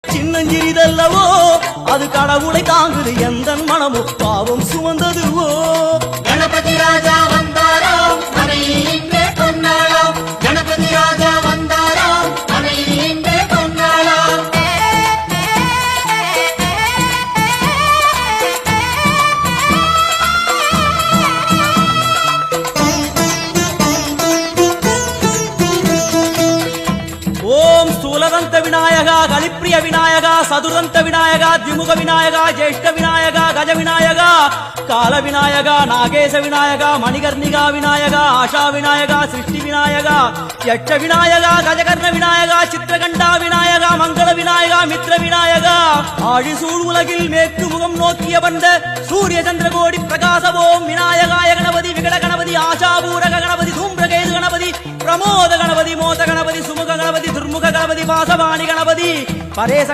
சின்னஞ்சிறிதல்லவோ அது கடவுளை தாங்குது எந்த மனமும் பாவம் சுமந்ததுவோ. கணபதி ராஜா வந்தாராம் மனையின்றே பொன்னாளாம். கணபதி ராஜா வந்தாராம் மனையின்றே பொன்னாளாம். ஓம் ஸ்தூலதந்த விநாயகா, கலிப்பிரிய விநாயகா, சதுரந்த விநாயகா, திமுக விநாயகா, ஜேஷ்ட விநாயகா, கஜ விநாயகா, கால விநாயகா, நாகேச விநாயகா, மணிகர்ணிகா விநாயகா, ஆஷா விநாயகா, சிருஷ்டி விநாயகா, யட்ச விநாயகா, கஜகர்ண விநாயகா, சித்திரகண்டா விநாயகா, மங்கள விநாயகா, மித்ர விநாயகா, ஆழிசூழ் உலகில் மேற்கு முகம் நோக்கிய வந்த சூரிய சந்திரகோடி பிரகாசவோம் விநாயகாய கணபதி, விகட கணபதி, ஆஷாபூரக கணபதி, தூம்பிரகேது கணபதி, பிரமோத கணபதி, மோத கணபதி, சுமுக கணபதி, துர்முக கணபதி, வாசவாணி கணபதி, பரேச